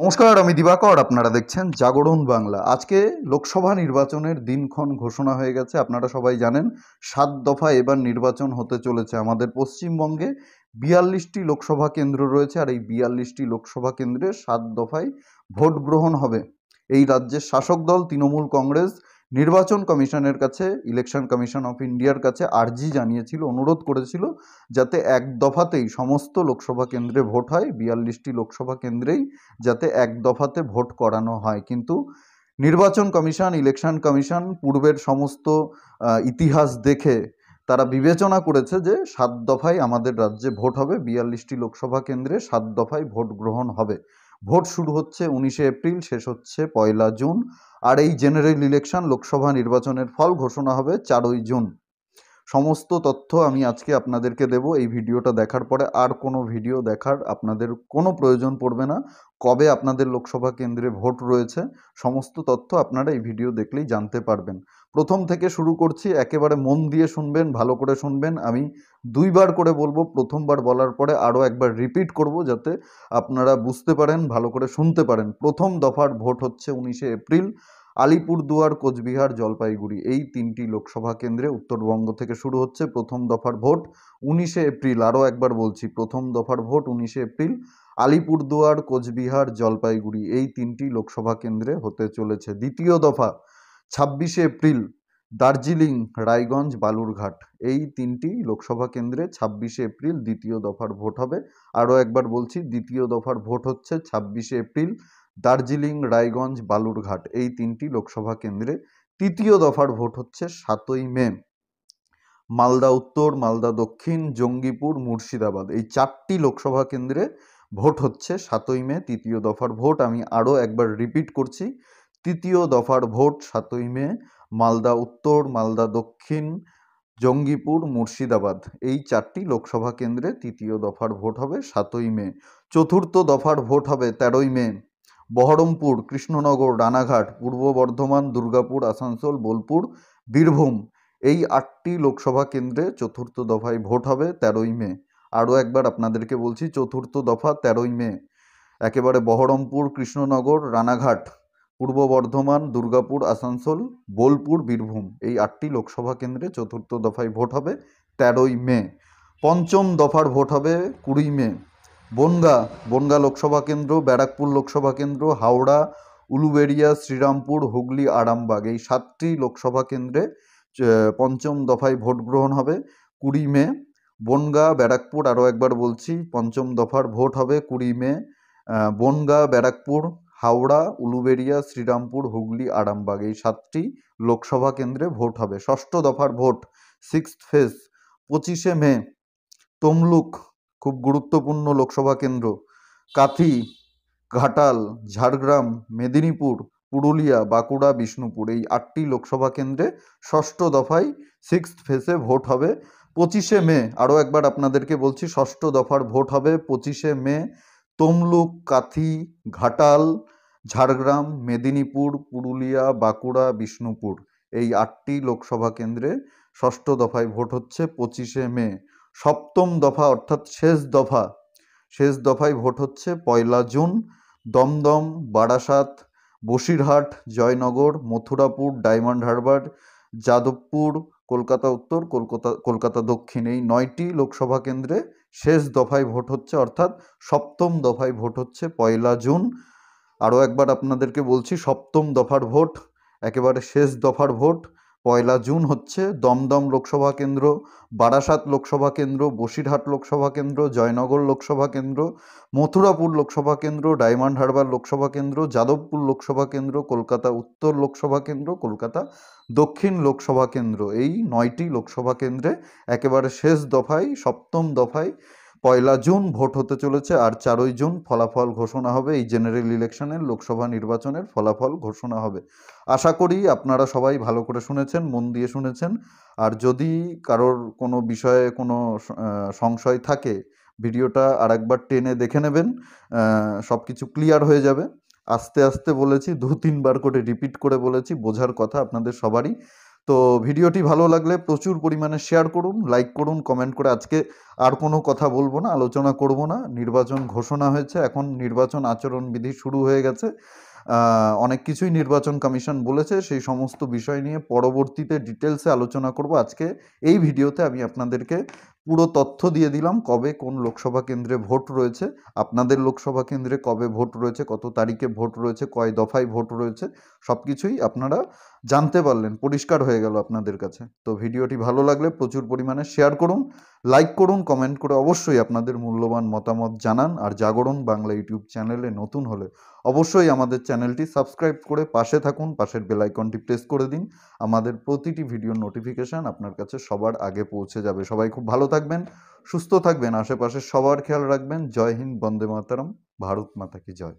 নমস্কার, আমি দিবাকর। আপনারা দেখছেন জাগরণ বাংলা। আজকে লোকসভা নির্বাচনের দিনক্ষণ ঘোষণা হয়ে গেছে। আপনারা সবাই জানেন ৭ দফায় এবার নির্বাচন হতে চলেছে। আমাদের পশ্চিমবঙ্গে ৪২টি লোকসভা কেন্দ্র রয়েছে, আর এই ৪২টি লোকসভা কেন্দ্রে ৭ দফায় ভোট গ্রহণ হবে। এই রাজ্যের শাসক দল তৃণমূল কংগ্রেস নির্বাচন কমিশনের কাছে, ইলেকশন কমিশন অফ ইন্ডিয়ার কাছে আর্জি জানিয়েছিল, অনুরোধ করেছিল যাতে এক দফাতেই সমস্ত লোকসভা কেন্দ্রে ভোট হয়, ৪২টি লোকসভা কেন্দ্রেই যাতে এক দফাতে ভোট করানো হয়। কিন্তু নির্বাচন কমিশন, ইলেকশন কমিশন পূর্বের সমস্ত ইতিহাস দেখে তারা বিবেচনা করেছে যে ৭ দফায় আমাদের রাজ্যে ভোট হবে। ৪২টি লোকসভা কেন্দ্রে ৭ দফায় ভোট গ্রহণ হবে। ভোট শুরু হচ্ছে ১৯শে এপ্রিল, শেষ হচ্ছে ১লা জুন। আর এই জেনারেল ইলেকশন লোকসভা নির্বাচনের ফল ঘোষণা হবে ৪ই জুন। সমস্ত তথ্য আমি আজকে আপনাদেরকে দেব। এই ভিডিওটা দেখার পরে আর কোনো ভিডিও দেখার আপনাদের কোনো প্রয়োজন পড়বে না। কবে আপনাদের লোকসভা কেন্দ্রে ভোট রয়েছে সমস্ত তথ্য আপনারা এই ভিডিও দেখলেই জানতে পারবেন। প্রথম থেকে শুরু করছি, একেবারে মন দিয়ে শুনবেন, ভালো করে শুনবেন। আমি দুইবার করে বলবো, প্রথমবার বলার পরে আরও একবার রিপিট করব যাতে আপনারা বুঝতে পারেন, ভালো করে শুনতে পারেন। প্রথম দফার ভোট হচ্ছে ১৯শে এপ্রিল, আলিপুরদুয়ার, কোচবিহার, জলপাইগুড়ি এই ৩টি লোকসভা কেন্দ্রে উত্তরবঙ্গ থেকে শুরু হচ্ছে প্রথম দফার ভোট ১৯শে এপ্রিল। আরও একবার বলছি, প্রথম দফার ভোট ১৯শে এপ্রিল, আলিপুরদুয়ার, কোচবিহার, জলপাইগুড়ি এই ৩টি লোকসভা কেন্দ্রে হতে চলেছে। দ্বিতীয় দফা ২৬শে এপ্রিল, দার্জিলিং, রায়গঞ্জ, বালুরঘাট এই ৩টি লোকসভা কেন্দ্রে ২৬শে এপ্রিল দ্বিতীয় দফার ভোট হবে। আরও একবার বলছি, দ্বিতীয় দফার ভোট হচ্ছে ২৬শে এপ্রিল, দার্জিলিং, রায়গঞ্জ, বালুরঘাট এই ৩টি লোকসভা কেন্দ্রে। তৃতীয় দফার ভোট হচ্ছে ৭ই মে, মালদা উত্তর, মালদা দক্ষিণ, জঙ্গিপুর, মুর্শিদাবাদ এই 4টি লোকসভা কেন্দ্রে ভোট হচ্ছে ৭ই মে তৃতীয় দফার ভোট। আমি আরও একবার রিপিট করছি, তৃতীয় দফার ভোট ৭ই মে, মালদা উত্তর, মালদা দক্ষিণ, জঙ্গিপুর, মুর্শিদাবাদ এই 4টি লোকসভা কেন্দ্রে তৃতীয় দফার ভোট হবে 7ই মে। চতুর্থ দফার ভোট হবে 13ই মে, বহরমপুর, কৃষ্ণনগর, রানাঘাট, পূর্ব বর্ধমান, দুর্গাপুর, আসানসোল, বোলপুর, বীরভূম এই 8টি লোকসভা কেন্দ্রে চতুর্থ দফায় ভোট হবে 13ই মে। আরও একবার আপনাদেরকে বলছি, চতুর্থ দফা 13ই মে, একেবারে বহরমপুর, কৃষ্ণনগর, রানাঘাট, পূর্ব বর্ধমান, দুর্গাপুর, আসানসোল, বোলপুর, বীরভূম এই 8টি লোকসভা কেন্দ্রে চতুর্থ দফায় ভোট হবে 13ই মে। পঞ্চম দফার ভোট হবে 20ই মে, বনগাঁ লোকসভা কেন্দ্র, ব্যারাকপুর লোকসভা কেন্দ্র, হাওড়া, উলুবেড়িয়া, শ্রীরামপুর, হুগলি, আরামবাগ এই 7টি লোকসভা কেন্দ্রে পঞ্চম দফায় ভোট গ্রহণ হবে 20ই মে। বনগাঁ, ব্যারাকপুর, আরও একবার বলছি, পঞ্চম দফার ভোট হবে 20ই মে। বনগাঁ, ব্যারাকপুর, হাওড়া, উলুবেড়িয়া, শ্রীরামপুর, হুগলি, আরামবাগ এই 7টি লোকসভা কেন্দ্রে ভোট হবে। ষষ্ঠ দফার ভোট, সিক্সথ ফেজ, 25শে মে, তমলুক খুব গুরুত্বপূর্ণ লোকসভা কেন্দ্র, কাথি, ঘাটাল, ঝাড়গ্রাম, মেদিনীপুর, পুরুলিয়া, বাঁকুড়া, বিষ্ণুপুর এই 8টি লোকসভা কেন্দ্রে ষষ্ঠ দফায় সিক্সথ ফেজে ভোট হবে 25শে মে। আরও একবার আপনাদেরকে বলছি, ষষ্ঠ দফার ভোট হবে 25শে মে, তমলুক, কাথি, ঘাটাল, ঝাড়গ্রাম, মেদিনীপুর, পুরুলিয়া, বাঁকুড়া, বিষ্ণুপুর এই 8টি লোকসভা কেন্দ্রে ষষ্ঠ দফায় ভোট হচ্ছে 25শে মে। সপ্তম দফা অর্থাৎ শেষ দফায় ভোট হচ্ছে 1লা জুন, দমদম, বারাসাত, বসিরহাট, জয়নগর, মথুরাপুর, ডায়মন্ড হারবার, যাদবপুর, কলকাতা উত্তর, কলকাতা দক্ষিণ এই 9টি লোকসভা কেন্দ্রে শেষ দফায় ভোট হচ্ছে, অর্থাৎ সপ্তম দফায় ভোট হচ্ছে 1লা জুন। আরও একবার আপনাদেরকে বলছি, সপ্তম দফার ভোট, একেবারে শেষ দফার ভোট 1লা জুন হচ্ছে দমদম লোকসভা কেন্দ্র, বারাসাত লোকসভা কেন্দ্র, বসিরহাট লোকসভা কেন্দ্র, জয়নগর লোকসভা কেন্দ্র, মথুরাপুর লোকসভা কেন্দ্র, ডায়মন্ড হারবার লোকসভা কেন্দ্র, যাদবপুর লোকসভা কেন্দ্র, কলকাতা উত্তর লোকসভা কেন্দ্র, কলকাতা দক্ষিণ লোকসভা কেন্দ্র এই 9টি লোকসভা কেন্দ্রে একেবারে শেষ দফায়, সপ্তম দফায় 1লা জুন ভোট হতে চলেছে। আর 4ই জুন ফলাফল ঘোষণা হবে, এই জেনারেল ইলেকশনের লোকসভা নির্বাচনের ফলাফল ঘোষণা হবে। আশা করি আপনারা সবাই ভালো করে শুনেছেন, মন দিয়ে শুনেছেন। আর যদি কারোর কোনো বিষয়ে কোনো সংশয় থাকে, ভিডিওটা আরেকবার টেনে দেখে নেবেন, সব কিছু ক্লিয়ার হয়ে যাবে। আস্তে আস্তে বলেছি, 2-3 বার করে রিপিট করে বলেছি, বোঝার কথা আপনাদের সবারই। তো ভিডিওটি ভালো লাগলে প্রচুর পরিমাণে শেয়ার করুন, লাইক করুন, কমেন্ট করে। আজকে আর কোনো কথা বলবো না, আলোচনা করব না। নির্বাচন ঘোষণা হয়েছে, এখন নির্বাচন আচরণবিধি শুরু হয়ে গেছে। অনেক কিছুই নির্বাচন কমিশন বলেছে, সেই সমস্ত বিষয় নিয়ে পরবর্তীতে ডিটেলসে আলোচনা করব। আজকে এই ভিডিওতে আমি আপনাদেরকে পুরো তথ্য দিয়ে দিলাম, কবে কোন লোকসভা কেন্দ্রে ভোট রয়েছে, আপনাদের লোকসভা কেন্দ্রে কবে ভোট রয়েছে, কত তারিখে ভোট রয়েছে, কয় দফায় ভোট রয়েছে, সব কিছুই আপনারা জানতে পারলেন, পরিষ্কার হয়ে গেল আপনাদের কাছে। তো ভিডিওটি ভালো লাগলে প্রচুর পরিমাণে শেয়ার করুন, লাইক করুন, কমেন্ট করে অবশ্যই আপনাদের মূল্যবান মতামত জানান। আর জাগরণ বাংলা ইউটিউব চ্যানেলে নতুন হলে অবশ্যই আমাদের চ্যানেলটি সাবস্ক্রাইব করে পাশে থাকুন, পাশের বেল আইকনটি প্রেস করে দিন। আমাদের প্রতিটি ভিডিওর নোটিফিকেশান আপনার কাছে সবার আগে পৌঁছে যাবে। সবাই খুব ভালো থাকবেন, সুস্থ থাকবেন, আশেপাশে সবার খেয়াল রাখবেন। জয় হিন্দ, বন্দে মাতরম, ভারত মাতা কি জয়।